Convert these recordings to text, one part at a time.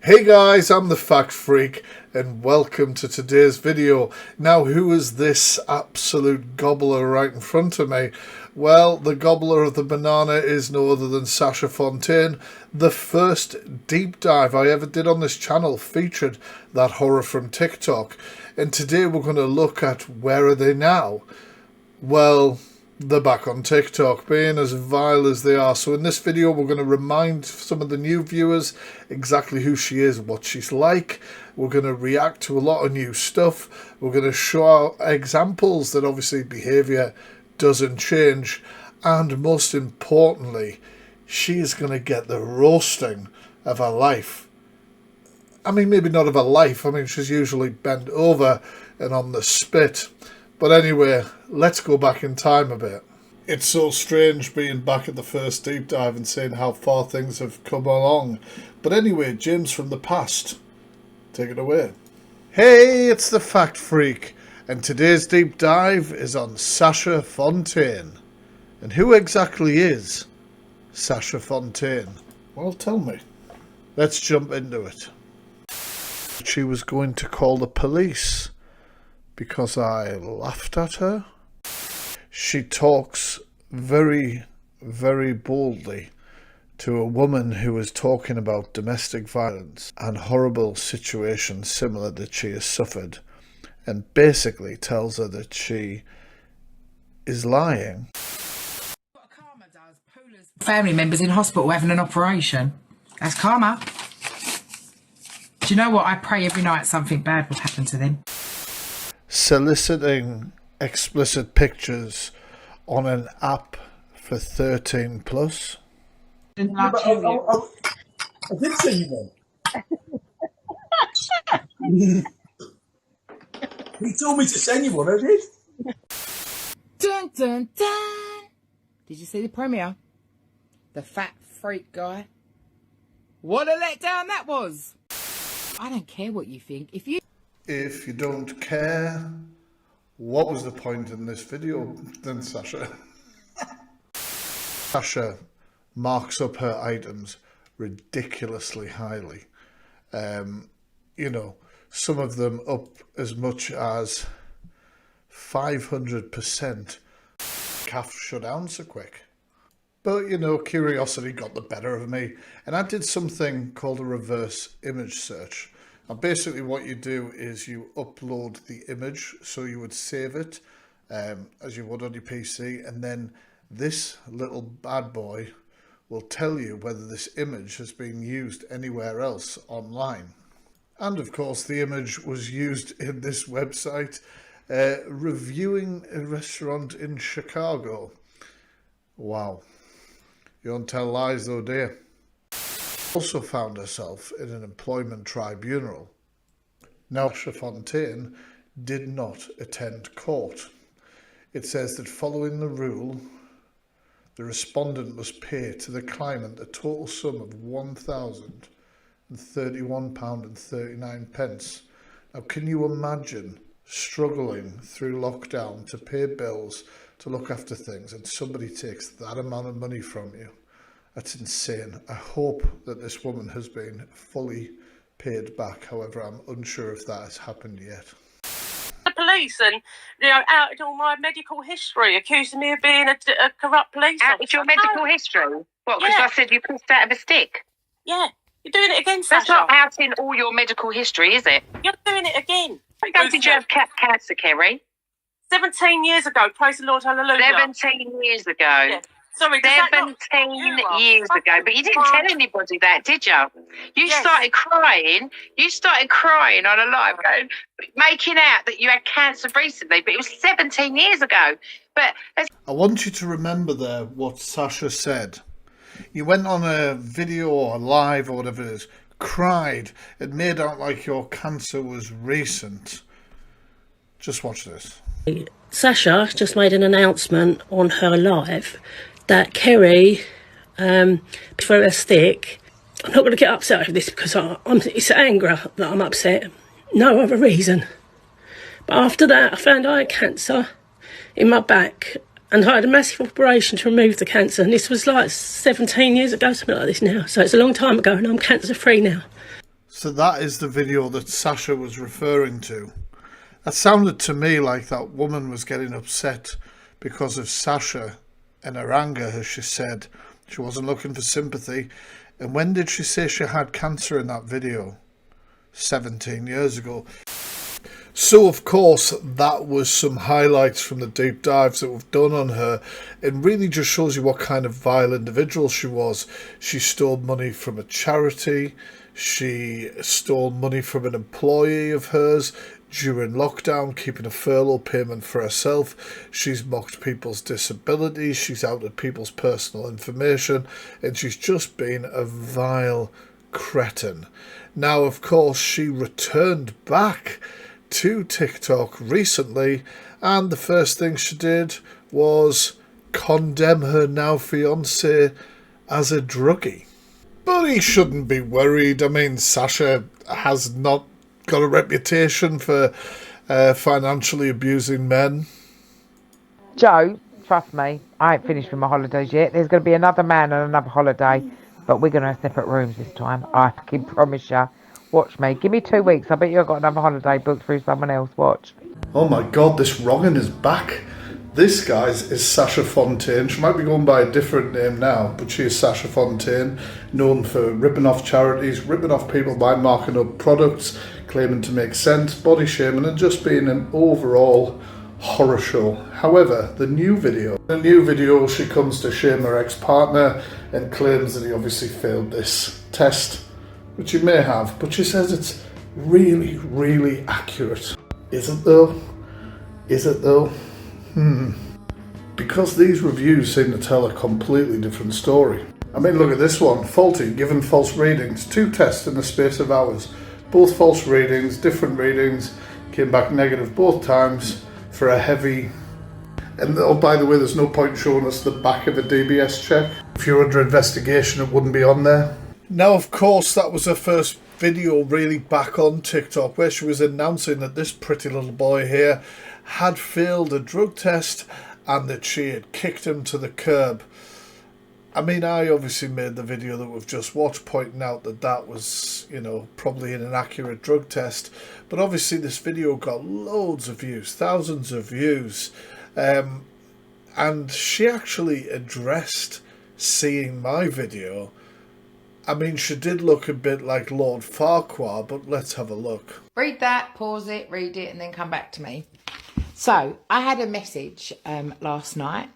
Hey guys, I'm the Fact Freak and welcome to today's video. Now, who is this absolute gobbler right in front of me? Well, the gobbler of the banana is no other than Sasha Fontaine. The first deep dive I ever did on this channel featured that horror from TikTok. And today we're going to look at where are they now? Well, they're back on TikTok, being as vile as they are. So in this video, we're going to remind some of the new viewers exactly who she is, what she's like. We're going to react to a lot of new stuff. We're going to show examples that obviously behaviour doesn't change. And most importantly, she is going to get the roasting of her life. I mean, maybe not of her life. I mean, she's usually bent over and on the spit. But anyway, let's go back in time a bit. It's so strange being back at the first deep dive and seeing how far things have come along. But anyway, James from the past, take it away. Hey, it's the Fact Freak, and today's deep dive is on Sasha Fontaine. And who exactly is Sasha Fontaine? Well, tell me. Let's jump into it. She was going to call the police because I laughed at her. She talks very, very boldly to a woman who is talking about domestic violence and horrible situations similar that she has suffered, and basically tells her that she is lying. What karma does, Paula's family members in hospital having an operation. That's karma. Do you know what? I pray every night something bad will happen to them. Soliciting explicit pictures on an app for 13 plus. I did say you one. He told me to send you one, I did. Dun dun dun! Did you see the premiere? The Fat Freak guy. What a letdown that was! I don't care what you think. If you don't care, what was the point in this video then, Sasha? Sasha marks up her items ridiculously highly. You know, some of them up as much as 500%. Calf shut down so quick. But, you know, curiosity got the better of me, and I did something called a reverse image search. And basically what you do is you upload the image, so you would save it as you would on your PC, and then this little bad boy will tell you whether this image has been used anywhere else online. And of course the image was used in this website reviewing a restaurant in Chicago. Wow. You don't tell lies though, dear. Also found herself in an employment tribunal. Now, Sasha Fontaine did not attend court. It says that following the rule, the respondent must pay to the claimant a total sum of £1,031.39. Now, can you imagine struggling through lockdown to pay bills, to look after things, and somebody takes that amount of money from you? That's insane. I hope that this woman has been fully paid back. However, I'm unsure if that has happened yet. The police and, you know, outed all my medical history, accusing me of being a corrupt police officer. Outed your medical history? What, because I said you pissed out of a stick? Yeah. You're doing it again, Sasha. That's not outing all your medical history, is it? You're doing it again. How did you have cancer, Kerry? 17 years ago, praise the Lord, hallelujah. 17 years ago. Yeah. Sorry, 17 years ago. But you didn't tell anybody that, did you? You started crying. You started crying on a live, going, making out that you had cancer recently, but it was 17 years ago. But I want you to remember there what Sasha said. You went on a video or live or whatever it is, cried, it made out like your cancer was recent. Just watch this. Sasha just made an announcement on her live that Kerry threw a stick. I'm not going to get upset over this because it's anger that I'm upset. No other reason. But after that, I found I had cancer in my back and I had a massive operation to remove the cancer. And this was like 17 years ago, something like this now. So it's a long time ago and I'm cancer free now. So that is the video that Sasha was referring to. That sounded to me like that woman was getting upset because of Sasha and her anger, as she said. She wasn't looking for sympathy. And when did she say she had cancer in that video? 17 years ago. So, of course, that was some highlights from the deep dives that we've done on her. It really just shows you what kind of vile individual she was. She stole money from a charity. She stole money from an employee of hers during lockdown, keeping a furlough payment for herself. She's mocked people's disabilities. She's outed people's personal information. And she's just been a vile cretin. Now, of course, she returned back to TikTok recently, and the first thing she did was condemn her now fiance as a druggie. But he shouldn't be worried. I mean, Sasha has not got a reputation for financially abusing men. Joe, trust me, I ain't finished with my holidays yet. There's going to be another man on another holiday, but we're going to have separate rooms this time. I can promise you. Watch me. Give me 2 weeks. I bet you've got another holiday booked through someone else. Watch. Oh my god, this wronging is back. This, guys, is Sasha Fontaine. She might be going by a different name now, but she is Sasha Fontaine, known for ripping off charities, ripping off people by marking up products, claiming to make sense, body shaming, and just being an overall horror show. However, the new video, she comes to shame her ex-partner and claims that he obviously failed this test, which he may have, but she says it's really, really accurate. Is it though? Is it though? Because these reviews seem to tell a completely different story. I mean, look at this one. Faulty, given false readings. 2 tests in the space of hours. Both false readings, different readings, came back negative both times for a heavy... And oh, by the way, there's no point showing us the back of a DBS check. If you're under investigation, it wouldn't be on there. Now, of course, that was her first video really back on TikTok, where she was announcing that this pretty little boy here had failed a drug test and that she had kicked him to the curb. I mean, I obviously made the video that we've just watched pointing out that that was, you know, probably an inaccurate drug test. But obviously this video got loads of views, thousands of views. And she actually addressed seeing my video. I mean, she did look a bit like Lord Farquhar, but let's have a look. Read that, pause it, read it, and then come back to me. So, I had a message last night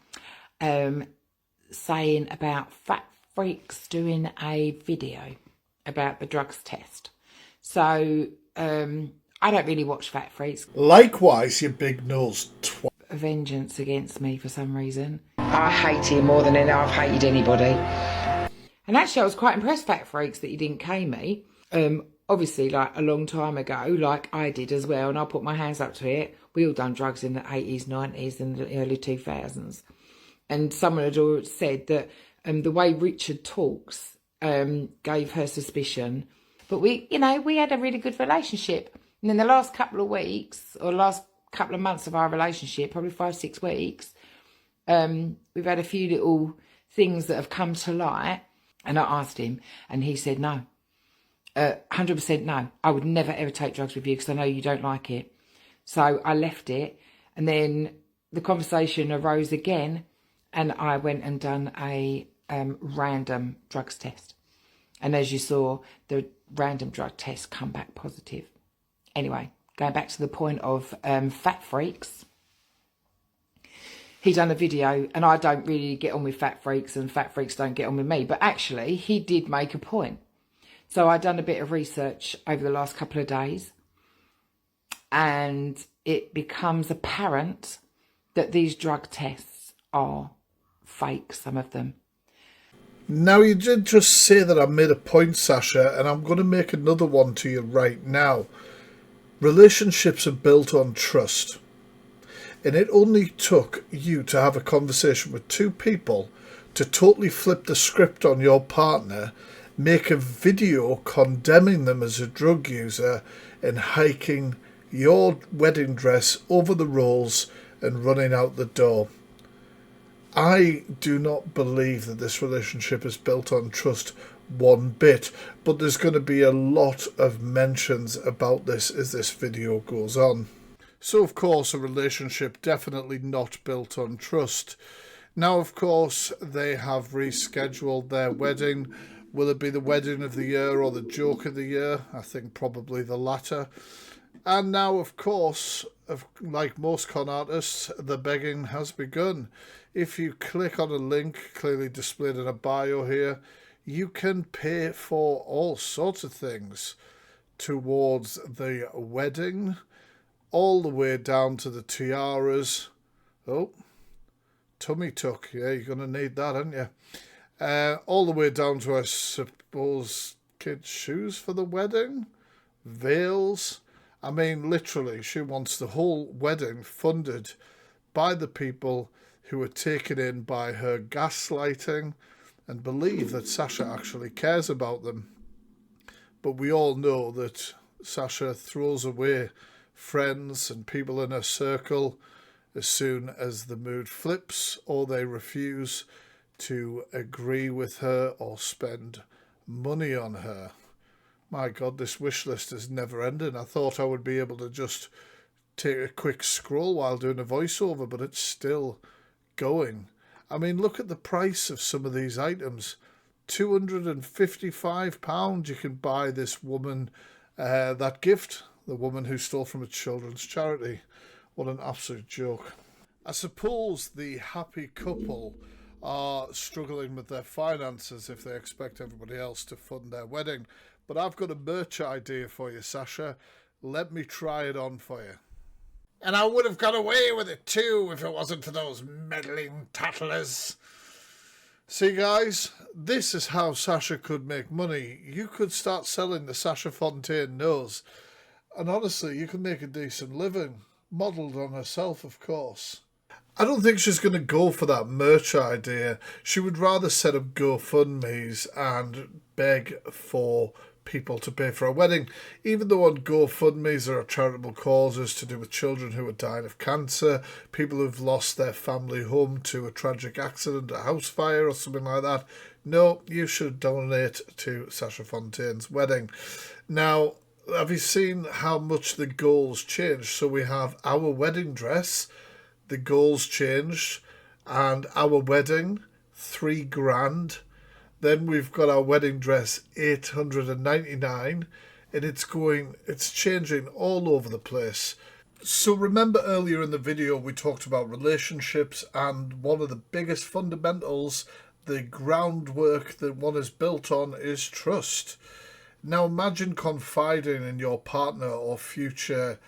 saying about Fat Freaks doing a video about the drugs test. So, I don't really watch Fat Freaks. Likewise, you big nosed twat. A vengeance against me for some reason. I hate him more than I've hated anybody. And actually, I was quite impressed, Fat Freaks, that you didn't cane me. Obviously, like a long time ago, like I did as well, and I'll put my hands up to it. We all done drugs in the 80s, 90s, and the early 2000s. And someone had already said that the way Richard talks gave her suspicion. But we, you know, we had a really good relationship. And in the last couple of weeks, or last couple of months of our relationship, probably 5-6 weeks, we've had a few little things that have come to light. And I asked him, and he said no. 100% no. I would never ever take drugs with you because I know you don't like it. So I left it, and then the conversation arose again, and I went and done a random drugs test. And as you saw, the random drug test come back positive. Anyway, going back to the point of Fat Freaks. He done a video, and I don't really get on with Fat Freaks, and Fat Freaks don't get on with me. But actually, he did make a point. So I done a bit of research over the last couple of days, and it becomes apparent that these drug tests are fake, some of them. Now, you did just say that I made a point, Sasha, and I'm going to make another one to you right now. Relationships are built on trust. And it only took you to have a conversation with 2 people to totally flip the script on your partner, make a video condemning them as a drug user and hiking your wedding dress over the rolls and running out the door. I do not believe that this relationship is built on trust one bit. But there's going to be a lot of mentions about this as this video goes on. So, of course, a relationship definitely not built on trust. Now, of course, they have rescheduled their wedding. Will it be the wedding of the year or the joke of the year? I think probably the latter. And now, of course, like most con artists, the begging has begun. If you click on a link clearly displayed in a bio here, you can pay for all sorts of things towards the wedding, all the way down to the tiaras. Oh, tummy tuck. Yeah, you're going to need that, aren't you? All the way down to, I suppose, kids' shoes for the wedding, veils. I mean, literally, she wants the whole wedding funded by the people who are taken in by her gaslighting and believe that Sasha actually cares about them. But we all know that Sasha throws away friends and people in her circle as soon as the mood flips or they refuse to agree with her or spend money on her. My God, this wish list is never ending. I thought I would be able to just take a quick scroll while doing a voiceover, but it's still going. I mean, look at the price of some of these items. £255 you can buy this woman that gift, the woman who stole from a children's charity. What an absolute joke. I suppose the happy couple are struggling with their finances if they expect everybody else to fund their wedding. But I've got a merch idea for you, Sasha. Let me try it on for you. And I would have got away with it too if it wasn't for those meddling tattlers. See, guys, this is how Sasha could make money. You could start selling the Sasha Fontaine nose. And honestly, you can make a decent living. Modelled on herself, of course. I don't think she's going to go for that merch idea. She would rather set up GoFundMes and beg for people to pay for a wedding. Even though on GoFundMes there are charitable causes to do with children who are dying of cancer, people who've lost their family home to a tragic accident, a house fire or something like that. No, you should donate to Sasha Fontaine's wedding. Now, have you seen how much the goals changed? So we have our wedding dress, the goals changed, and our wedding, $3,000. Then we've got our wedding dress, $899, and it's changing all over the place. So remember earlier in the video we talked about relationships, and one of the biggest fundamentals, the groundwork that one is built on, is trust. Now imagine confiding in your partner or future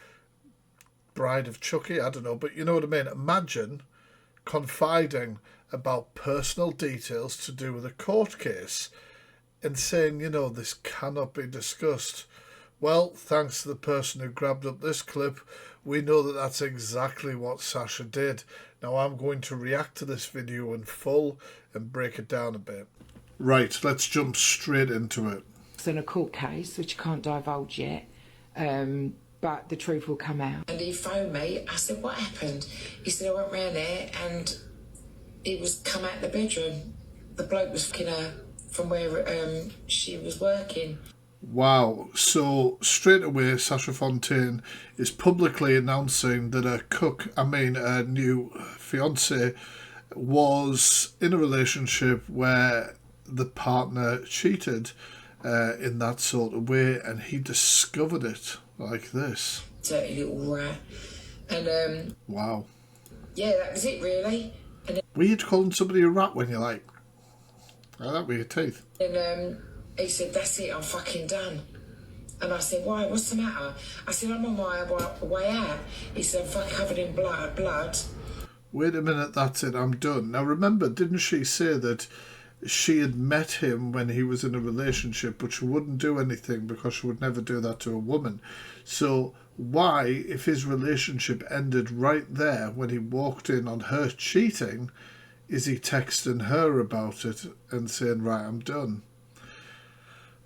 bride of Chucky, I don't know, but you know what I mean. Imagine confiding about personal details to do with a court case and saying, you know, this cannot be discussed. Well, thanks to the person who grabbed up this clip, we know that that's exactly what Sasha did. Now I'm going to react to this video in full and break it down a bit. Right, let's jump straight into it. It's in a court case, which I can't divulge yet, but the truth will come out. And he phoned me. I said, what happened? He said, I went round there and he was come out the bedroom. The bloke was fucking her from where she was working. Wow. So straight away, Sasha Fontaine is publicly announcing that her new fiance was in a relationship where the partner cheated in that sort of way, and he discovered it like this. Dirty little rat. And wow. Yeah, that was it really. And weird calling somebody a rat when you're like that with your teeth. And he said, that's it, I'm fucking done. And I said, why, what's the matter? I said, I'm on my way out. He said, I'm fucking covered in blood. Wait a minute, that's it, I'm done. Now remember, didn't she say that she had met him when he was in a relationship, but she wouldn't do anything because she would never do that to a woman? So why, if his relationship ended right there when he walked in on her cheating, is he texting her about it and saying, right, I'm done?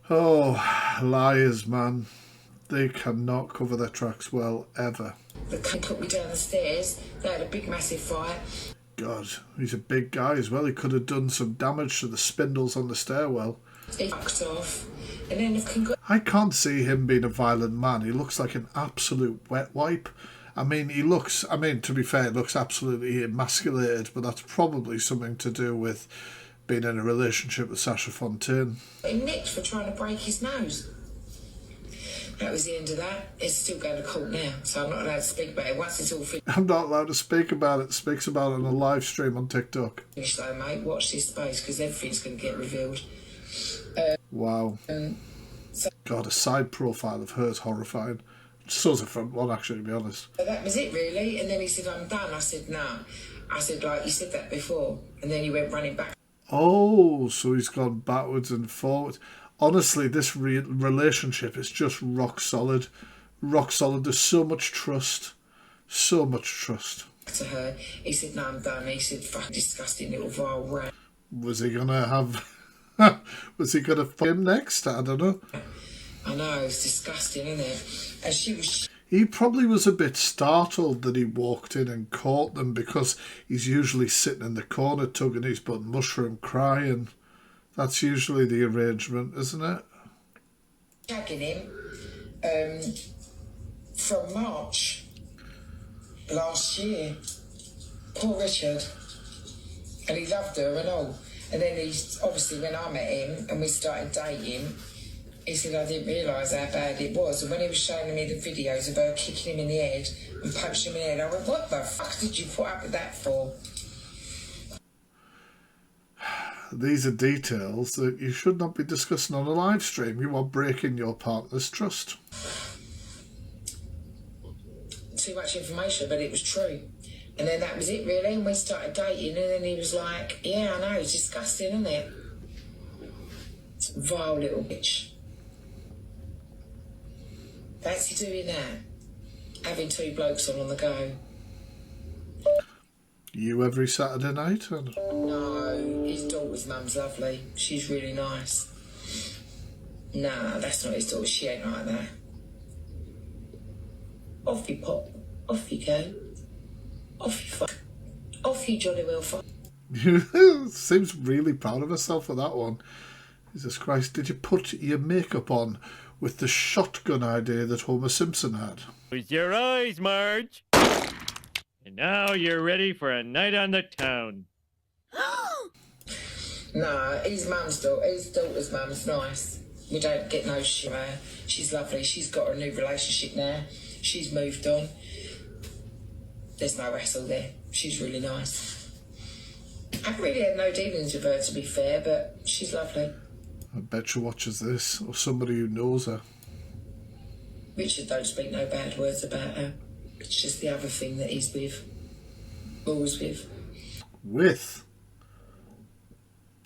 Oh, liars, man. They cannot cover their tracks well, ever. They put me down the stairs. They had a big, massive fight. God, he's a big guy as well. He could have done some damage to the spindles on the stairwell. He fucked off. And then I can't see him being a violent man. He looks like an absolute wet wipe. I mean, to be fair, he looks absolutely emasculated, but that's probably something to do with being in a relationship with Sasha Fontaine. He nicked for trying to break his nose. That was the end of that. It's still going to court now, so I'm not allowed to speak about it. Once it's all finished... I'm not allowed to speak about it. Speaks about it on a live stream on TikTok. ...though, mate. Watch this space, because everything's going to get revealed. Wow. God, a side profile of her is horrifying. So's a front one, actually, to be honest. So that was it, really. And then he said, I'm done. I said, no. I said, like, you said that before. And then he went running back. Oh, so he's gone backwards and forwards. Honestly, this relationship is just rock solid. Rock solid. There's so much trust. So much trust. To her, he said, no, I'm done. He said, fucking disgusting little vile rat. Was he going to have... Was he going to fuck him next? I don't know. I know, it's disgusting, isn't it? And she was... He probably was a bit startled that he walked in and caught them, because he's usually sitting in the corner tugging his butt mushroom crying. That's usually the arrangement, isn't it? Shagging him from March last year. Poor Richard. And he loved her and all. And then obviously when I met him and we started dating, he said, I didn't realise how bad it was. And when he was showing me the videos of her kicking him in the head and punching him in the head, I went, what the fuck did you put up with that for? These are details that you should not be discussing on a live stream. You are breaking your partner's trust. Too much information, but it was true. And then that was it, really. And we started dating, and then he was like, yeah, I know, it's disgusting, isn't it? Vile little bitch. Fancy doing that? Having two blokes on the go. You every Saturday night? Or? No, his daughter's mum's lovely. She's really nice. Nah, that's not his daughter. She ain't like that. Off you pop. Off you go. Off you fuck. Off you jolly well fuck. Seems really proud of herself for that one. Jesus Christ, did you put your makeup on with the shotgun idea that Homer Simpson had? Close your eyes, Marge. And now you're ready for a night on the town. Nah, his daughter's mum's nice. We don't get no shit from her. She's lovely. She's got a new relationship now. She's moved on. There's no hassle there. She's really nice. I really had no dealings with her, to be fair, but she's lovely. I bet she watches this, or somebody who knows her. Richard don't speak no bad words about her. It's just the other thing that he's with. Always with. With?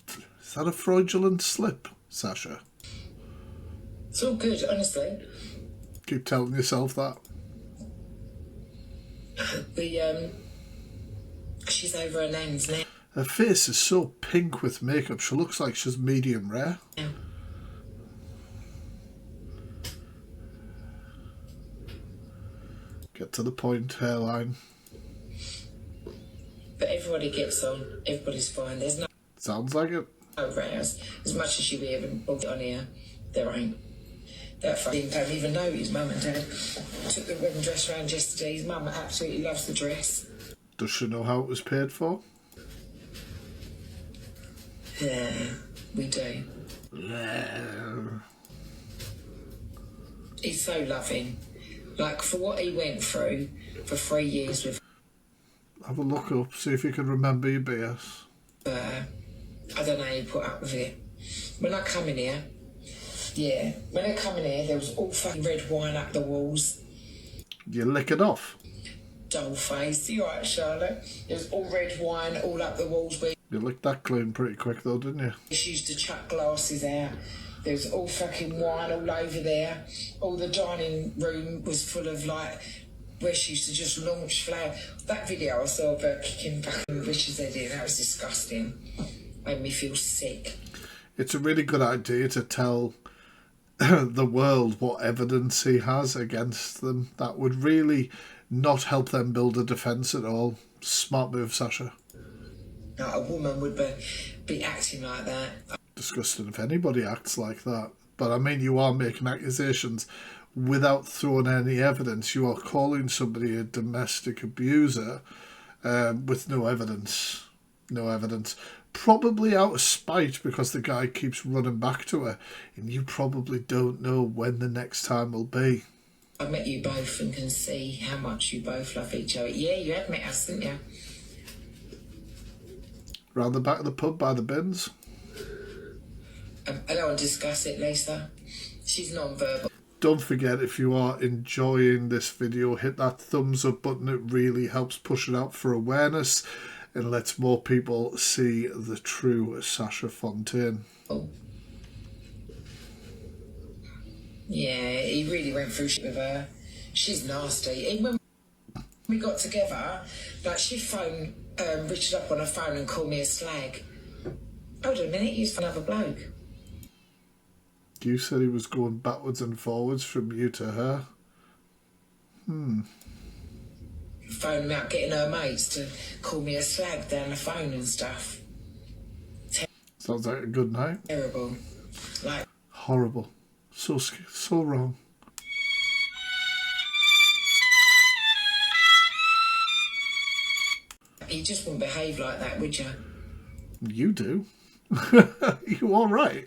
Is that a fraudulent slip, Sasha? It's all good, honestly. Keep telling yourself that. She's over her name's now. Her face is so pink with makeup, she looks like she's medium rare. Yeah. Get to the point, hairline. But everybody gets on. Everybody's fine. There's no... Sounds like it. No rows. As much as you even booked on here, there ain't. That fucking don't even know his mum and dad. Took the wedding dress round yesterday. His mum absolutely loves the dress. Does she know how it was paid for? Yeah, we do. He's so loving. Like, for what he went through for 3 years with Have a look up, see if you can remember your BS. I don't know how you put up with it. When I come in here, when I come in here, there was all fucking red wine up the walls. You lick it off? Dull face. You right, Charlotte? There was all red wine all up the walls. You licked that clean pretty quick though, didn't you? She used to chuck glasses out. There was all fucking wine all over there. All the dining room was full of, like, where she used to just launch flowers. That video I saw of her kicking fucking Richard's head in, that was disgusting. Made me feel sick. It's a really good idea to tell the world what evidence he has against them. That would really not help them build a defence at all. Smart move, Sasha. Like, a woman would be acting like that. disgusting if anybody acts like that. But I mean, you are making accusations without throwing any evidence. You are calling somebody a domestic abuser with no evidence. No evidence. Probably out of spite because the guy keeps running back to her, and you probably don't know when the next time will be. I met you both and can see how much you both love each other. Yeah, you have met us, didn't you? Round the back of the pub by the bins. I don't want to discuss it, Lisa. She's non-verbal. Don't forget, if you are enjoying this video, hit that thumbs up button. It really helps push it out for awareness and lets more people see the true Sasha Fontaine. Oh. Yeah, he really went through shit with her. She's nasty. Even when we got together, like, she'd phone Richard up on her phone and call me a slag. Hold on a minute, you another bloke. You said he was going backwards and forwards from you to her. Phone me up, getting her mates to call me a slag down the phone and stuff. Sounds like a good night. Terrible. Like, horrible. So wrong. you just wouldn't behave like that, would you? You do. You all right?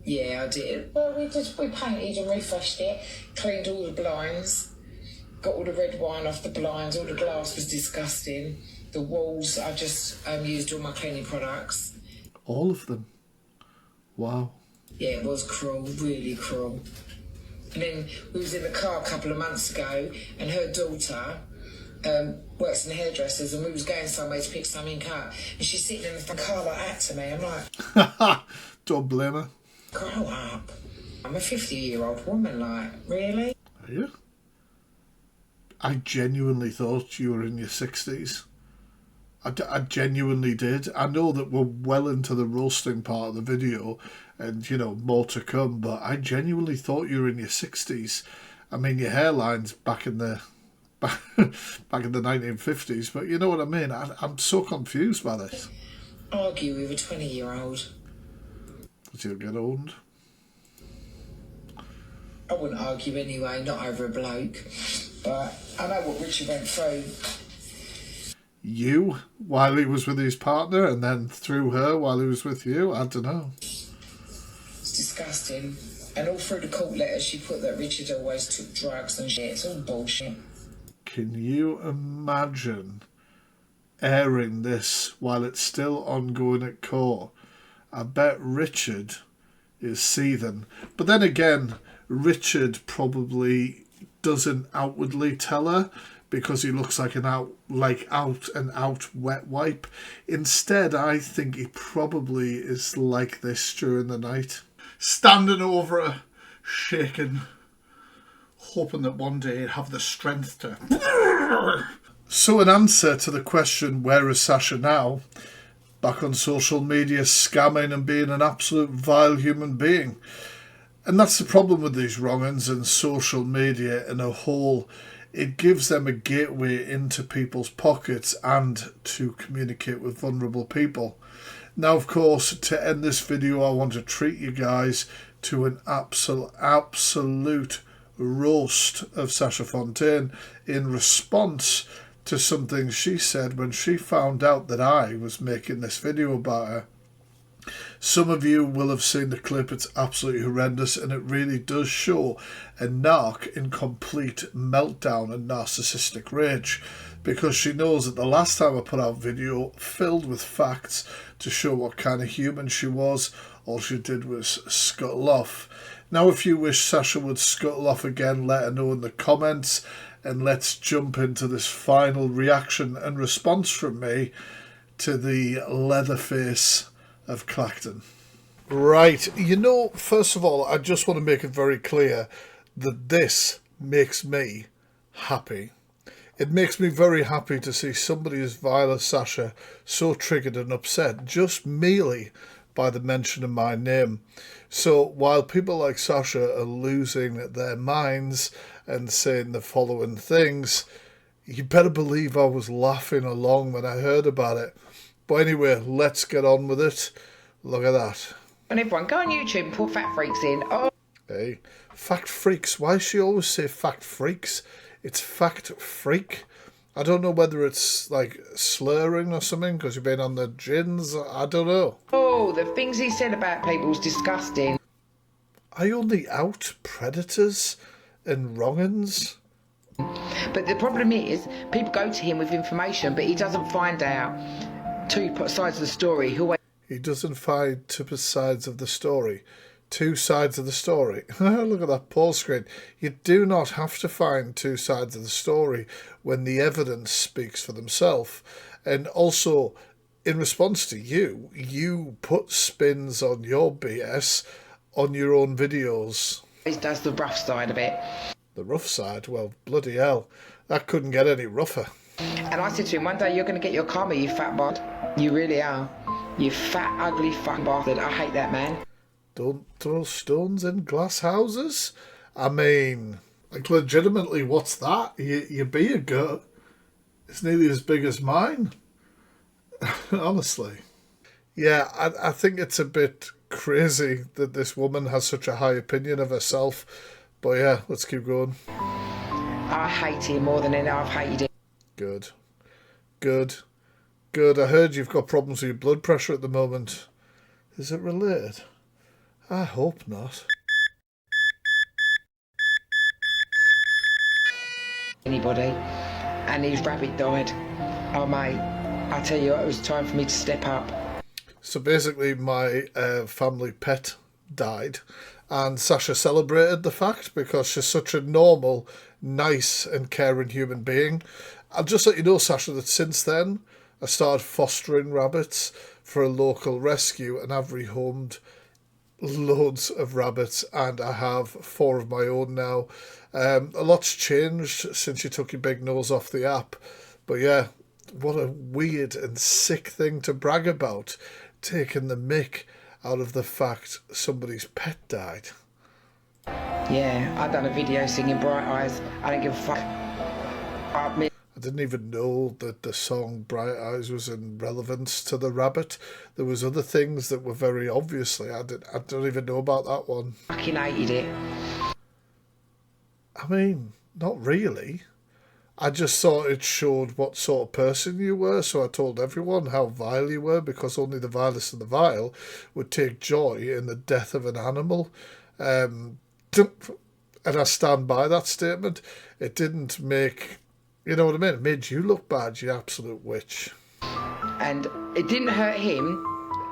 Yeah, I did. Well, we painted and refreshed it, cleaned all the blinds, got all the red wine off the blinds, all the glass was disgusting. The walls, I just used all my cleaning products. All of them? Wow. Yeah, it was cruel, really cruel. And then we was in the car a couple of months ago, and her daughter works in the hairdressers, and we was going somewhere to pick something up, and she's sitting in the car like that to me. I'm like, don't blame her. Grow up. I'm a 50-year-old woman, like, really? Are you? I genuinely thought you were in your 60s. I genuinely did. I know that we're well into the roasting part of the video and, you know, more to come, but I genuinely thought you were in your 60s. I mean, your hairline's back in the 1950s, but you know what I mean? I'm so confused by this. Argue with a 20-year-old. Because you'll get owned. I wouldn't argue anyway, not over a bloke. But I know what Richard went through. You, while he was with his partner, and then through her while he was with you? I don't know. It's disgusting. And all through the court letters, she put that Richard always took drugs and shit. It's all bullshit. Can you imagine airing this while it's still ongoing at court? I bet Richard is seething. But then again, Richard probably doesn't outwardly tell her because he looks like an out and out wet wipe. Instead, I think he probably is like this during the night. Standing over her, shaking, hoping that one day he'd have the strength to... So in answer to the question, where is Sasha now? Back on social media, scamming and being an absolute vile human being. And that's the problem with these wrong-uns and social media in a whole. It gives them a gateway into people's pockets and to communicate with vulnerable people. Now, of course, to end this video, I want to treat you guys to an absolute roast of Sasha Fontaine in response to something she said when she found out that I was making this video about her. Some of you will have seen the clip. It's absolutely horrendous, and it really does show a narc in complete meltdown and narcissistic rage, because she knows that the last time I put out video filled with facts to show what kind of human she was, all she did was scuttle off. Now, if you wish Sasha would scuttle off again, let her know in the comments, and let's jump into this final reaction and response from me to the Leatherface of Clacton. Right, you know, first of all, I just want to make it very clear that this makes me happy. It makes me very happy to see somebody as vile as Sasha so triggered and upset just merely by the mention of my name. So while people like Sasha are losing their minds and saying the following things, you better believe I was laughing along when I heard about it. But anyway, let's get on with it. Look at that. And everyone, go on YouTube and put Fat Freaks in. Oh. Hey, Fact Freaks. Why does she always say Fact Freaks? It's Fact Freak. I don't know whether it's like slurring or something because you've been on the gins. I don't know. Oh, the things he said about people was disgusting. I only out predators and wrong-uns. But the problem is, people go to him with information, but he doesn't find out two sides of the story. He doesn't find two sides of the story. Two sides of the story. Look at that pause screen. You do not have to find two sides of the story when the evidence speaks for themselves. And also, in response to you, you put spins on your BS on your own videos. He does the rough side of it. The rough side? Well, bloody hell. That couldn't get any rougher. And I said to him, one day you're going to get your karma, you fat bod. You really are. You fat, ugly fucking bastard. I hate that man. Don't throw stones in glass houses? I mean, like, legitimately, what's that? You be a gut. It's nearly as big as mine. Honestly. Yeah, I think it's a bit crazy that this woman has such a high opinion of herself. But yeah, let's keep going. I hate him more than I've hated him. Good. Good. Good. I heard you've got problems with your blood pressure at the moment. Is it related? I hope not. Anybody. And his rabbit died. Oh, mate. I tell you, it was time for me to step up. So basically, my family pet died. And Sasha celebrated the fact because she's such a normal, nice and caring human being. I'll just let you know, Sasha, that since then, I started fostering rabbits for a local rescue and I've rehomed loads of rabbits and I have 4 of my own now. A lot's changed since you took your big nose off the app. But yeah, what a weird and sick thing to brag about, taking the mick out of the fact somebody's pet died. Yeah, I done a video singing Bright Eyes. I don't give a fuck. I didn't even know that the song Bright Eyes was in relevance to the rabbit. There was other things that were very obviously. I don't even know about that one. Fucking hated it. I mean, not really. I just thought it showed what sort of person you were, so I told everyone how vile you were, because only the vilest of the vile would take joy in the death of an animal. And I stand by that statement. It didn't make... You know what I mean? It made you look bad, you absolute witch. And it didn't hurt him,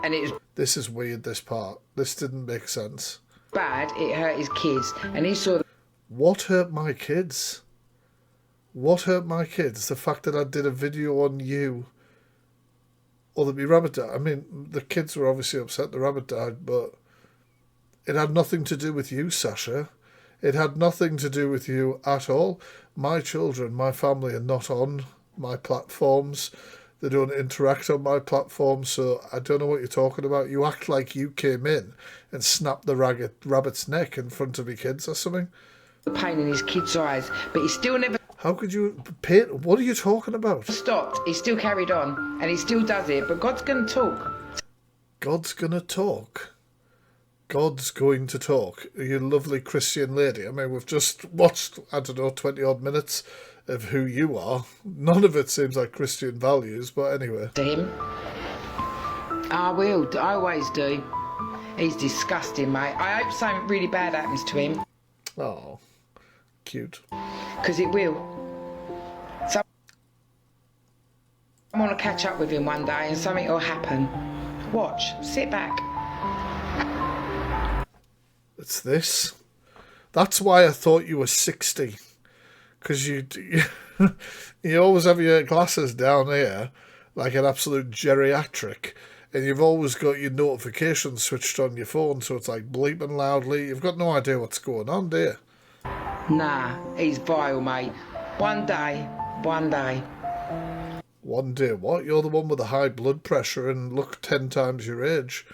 and it was... This is weird, this part. This didn't make sense. Bad, it hurt his kids, and he saw... What hurt my kids? What hurt my kids? The fact that I did a video on you, or that my rabbit died. I mean, the kids were obviously upset the rabbit died, but it had nothing to do with you, Sasha. It had nothing to do with you at all. My children, my family are not on my platforms. They don't interact on my platform, so I don't know what you're talking about. You act like you came in and snapped the rabbit's neck in front of your kids or something. The pain in his kids' eyes, but he still never... How could you paint? What are you talking about? Stopped. He still carried on, and he still does it, but God's going to talk. God's going to talk? God's going to talk. You lovely Christian lady. I mean, we've just watched, I don't know, 20 odd minutes of who you are. None of it seems like Christian values, but anyway. To him. I will. I always do. He's disgusting, mate. I hope something really bad happens to him. Oh, cute. Because it will. So I want to catch up with him one day and something will happen. Watch. Sit back. It's this. That's why I thought you were 60. Because you always have your glasses down here like an absolute geriatric. And you've always got your notifications switched on your phone, so it's like bleeping loudly. You've got no idea what's going on, do you? Nah, he's vile, mate. One day. One day. One day what? You're the one with the high blood pressure and look 10 times your age.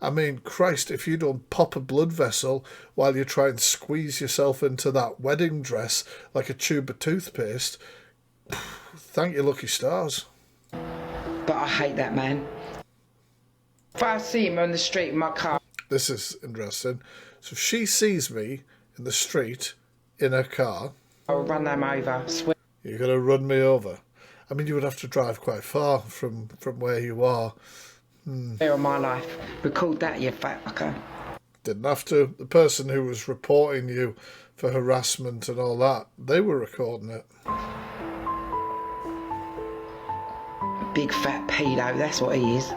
I mean, Christ, if you don't pop a blood vessel while you try and squeeze yourself into that wedding dress like a tube of toothpaste, thank your lucky stars. But I hate that man. If I see him on the street in my car, This is interesting. So she sees me in the street in her car. I'll run them over. Swear. You're going to run me over. I mean, you would have to drive quite far from where you are. On my life. Record that, you fat fucker. Didn't have to. The person who was reporting you for harassment and all that, they were recording it. Big fat pedo, that's what he is.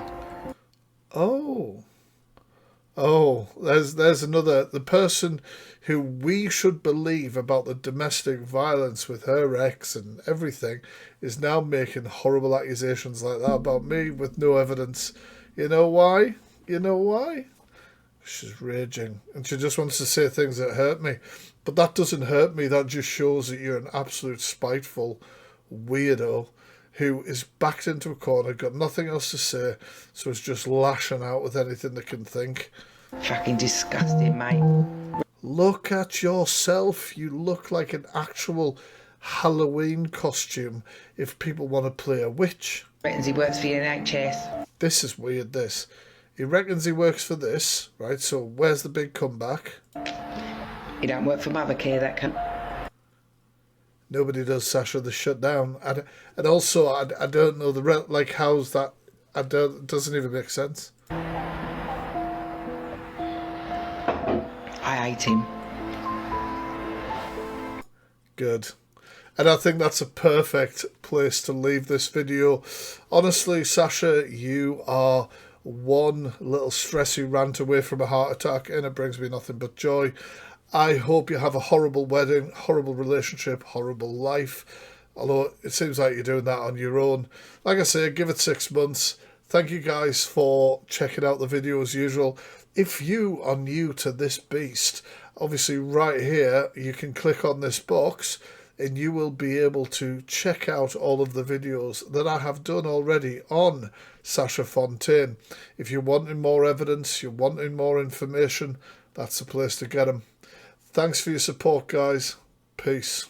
Oh, there's another. The person who we should believe about the domestic violence with her ex and everything is now making horrible accusations like that about me with no evidence. You know why? You know why? She's raging and she just wants to say things that hurt me. But that doesn't hurt me. That just shows that you're an absolute spiteful weirdo who is backed into a corner, got nothing else to say, so is just lashing out with anything they can think. Fucking disgusting, mate. Look at yourself. You look like an actual Halloween costume if people want to play a witch. Reckons he works for the NHS. This is weird, this. He reckons he works for this, right? So where's the big comeback? He don't work for Mothercare, that cunt. Nobody does, Sasha. They're shut down. And also, I don't know like how's that? It doesn't even make sense. I hate him. Good. And I think that's a perfect place to leave this video. Honestly, Sasha, you are one little stressy rant away from a heart attack, and it brings me nothing but joy. I hope you have a horrible wedding, horrible relationship, horrible life. Although it seems like you're doing that on your own. Like I say, give it 6 months. Thank you guys for checking out the video as usual. If you are new to this beast, obviously right here, you can click on this box and you will be able to check out all of the videos that I have done already on Sasha Fontaine. If you're wanting more evidence, you're wanting more information, that's the place to get them. Thanks for your support, guys. Peace.